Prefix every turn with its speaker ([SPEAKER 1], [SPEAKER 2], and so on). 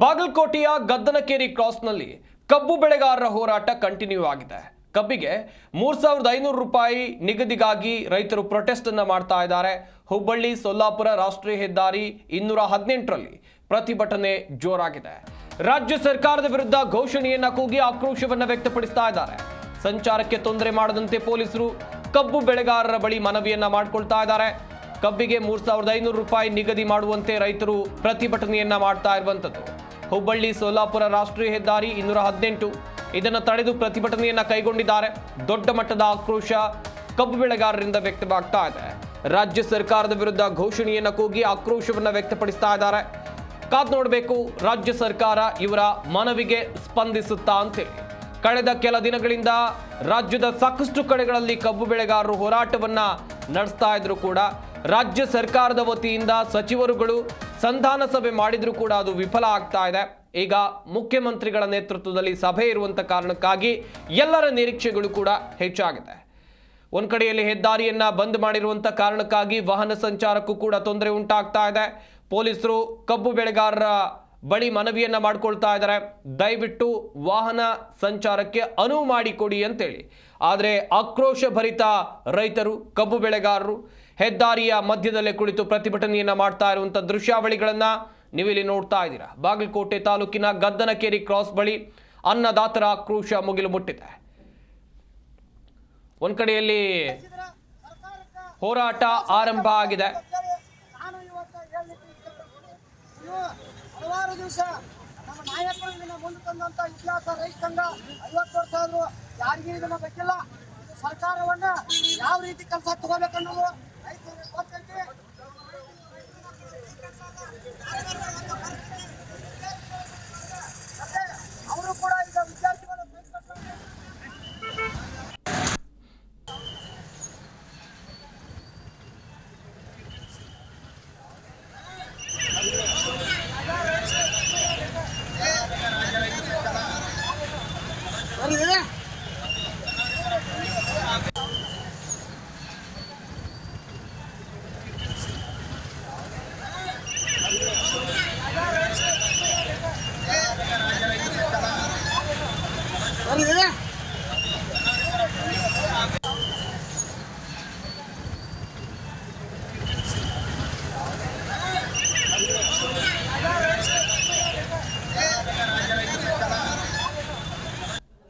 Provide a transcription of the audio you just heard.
[SPEAKER 1] ಬಾಗಲಕೋಟೆಯ ಗದ್ದನಕೇರಿ ಕ್ರಾಸ್ನಲ್ಲಿ ಕಬ್ಬು ಬೆಳೆಗಾರರ ಹೋರಾಟ ಕಂಟಿನ್ಯೂ ಆಗಿದೆ. ಕಬ್ಬಿಗೆ 3500 ರೂಪಾಯಿ ನಿಗದಿಗಾಗಿ ರೈತರು ಪ್ರೊಟೆಸ್ಟ್ ಅನ್ನು ಮಾಡ್ತಾ ಇದ್ದಾರೆ. ಹುಬ್ಬಳ್ಳಿ ಸೊಲ್ಲಾಪುರ ರಾಷ್ಟ್ರೀಯ ಹೆದ್ದಾರಿ 218ರಲ್ಲಿ ಪ್ರತಿಭಟನೆ ಜೋರಾಗಿದೆ. ರಾಜ್ಯ ಸರ್ಕಾರದ ವಿರುದ್ಧ ಘೋಷಣೆಯನ್ನ ಕೂಗಿ ಆಕ್ರೋಶವನ್ನ ವ್ಯಕ್ತಪಡಿಸ್ತಾ ಇದ್ದಾರೆ. ಸಂಚಾರಕ್ಕೆ ತೊಂದರೆ ಮಾಡದಂತೆ ಪೊಲೀಸರು ಕಬ್ಬು ಬೆಳೆಗಾರರ ಬಳಿ ಮನವಿಯನ್ನ ಮಾಡಿಕೊಳ್ತಾ ಇದ್ದಾರೆ. ಕಬ್ಬಿಗೆ 3500 ರೂಪಾಯಿ ನಿಗದಿ ಮಾಡುವಂತೆ ರೈತರು ಪ್ರತಿಭಟನೆಯನ್ನ ಮಾಡ್ತಾ ಇರುವಂತದ್ದು. ಹುಬ್ಬಳ್ಳಿ ಸೊಲ್ಲಾಪುರ ರಾಷ್ಟ್ರೀಯ ಹೆದ್ದಾರಿ 218 ಇದನ್ನು ತಡೆದು ಪ್ರತಿಭಟನೆಯನ್ನ ಕೈಗೊಂಡಿದ್ದಾರೆ. ದೊಡ್ಡ ಮಟ್ಟದ ಆಕ್ರೋಶ ಕಬ್ಬು ಬೆಳೆಗಾರರಿಂದ ವ್ಯಕ್ತವಾಗ್ತಾ ಇದೆ. ರಾಜ್ಯ ಸರ್ಕಾರದ ವಿರುದ್ಧ ಘೋಷಣೆಯನ್ನ ಕೂಗಿ ಆಕ್ರೋಶವನ್ನ ವ್ಯಕ್ತಪಡಿಸ್ತಾ ಇದ್ದಾರೆ. ಕಾದ್ ನೋಡಬೇಕು ರಾಜ್ಯ ಸರ್ಕಾರ ಇವರ ಮನವಿಗೆ ಸ್ಪಂದಿಸುತ್ತಾ ಅಂತೇಳಿ. ಕಳೆದ ಕೆಲ ದಿನಗಳಿಂದ ರಾಜ್ಯದ ಸಾಕಷ್ಟು ಕಡೆಗಳಲ್ಲಿ ಕಬ್ಬು ಬೆಳೆಗಾರರು ಹೋರಾಟವನ್ನ ನಡೆಸ್ತಾ ಇದ್ರು ಕೂಡ ರಾಜ್ಯ ಸರ್ಕಾರದ ವತಿಯಿಂದ ಸಚಿವರುಗಳು ಸಂಧಾನ ಸಭೆ ಮಾಡಿದ್ರು ಕೂಡ ಅದು ವಿಫಲ ಆಗ್ತಾ ಇದೆ. ಈಗ ಮುಖ್ಯಮಂತ್ರಿಗಳ ನೇತೃತ್ವದಲ್ಲಿ ಸಭೆ ಇರುವಂತ ಕಾರಣಕ್ಕಾಗಿ ಎಲ್ಲರ ನಿರೀಕ್ಷೆಗಳು ಕೂಡ ಹೆಚ್ಚಾಗಿದೆ. ಒಂದ್ ಕಡೆಯಲ್ಲಿ ಹೆದ್ದಾರಿಯನ್ನ ಬಂದ್ ಮಾಡಿರುವಂತ ಕಾರಣಕ್ಕಾಗಿ ವಾಹನ ಸಂಚಾರಕ್ಕೂ ಕೂಡ ತೊಂದರೆ ಉಂಟಾಗ್ತಾ ಇದೆ. ಪೊಲೀಸರು ಕಬ್ಬು ಬೆಳೆಗಾರರ ಬಳಿ ಮನವಿಯನ್ನ ಮಾಡ್ಕೊಳ್ತಾ ಇದ್ದಾರೆ, ದಯವಿಟ್ಟು ವಾಹನ ಸಂಚಾರಕ್ಕೆ ಅನುವು ಮಾಡಿಕೊಡಿ ಅಂತೇಳಿ. ಆದರೆ ಆಕ್ರೋಶ ಭರಿತ ರೈತರು ಕಬ್ಬು ಬೆಳೆಗಾರರು ಹೆದ್ದಾರಿಯ ಮಧ್ಯದಲ್ಲೇ ಕುಳಿತು ಪ್ರತಿಭಟನೆಯನ್ನ ಮಾಡ್ತಾ ಇರುವಂತ ದೃಶ್ಯಾವಳಿಗಳನ್ನ ನೀವಿಲ್ಲಿ ನೋಡ್ತಾ ಇದ್ದೀರಾ. ಬಾಗಲಕೋಟೆ ತಾಲೂಕಿನ ಗದ್ದನಕೇರಿ ಕ್ರಾಸ್ ಬಳಿ ಅನ್ನದಾತರ ಆಕ್ರೋಶ ಮುಗಿಲು ಮುಟ್ಟಿದೆ. ಒಂದ್ ಕಡೆಯಲ್ಲಿ ಹೋರಾಟ ಆರಂಭ ಆಗಿದೆ.
[SPEAKER 2] ಹಲವಾರು ದಿವಸ ನಮ್ಮ ನಾಯಕರು ಇದನ್ನ ಮುಂದೆ ತಂದಂತ ಇತಿಹಾಸ ರೈತಂಗ 50 ವರ್ಷ ಆದ್ರೂ ಯಾರಿಗೂ ಇದನ್ನ ಬೇಕಿಲ್ಲ. ಸರ್ಕಾರವನ್ನ ಯಾವ ರೀತಿ ಕೆಲಸ ತಗೋಬೇಕನ್ನೋದು ರೈತರಿಗೆ ಗೊತ್ತೈತಿ.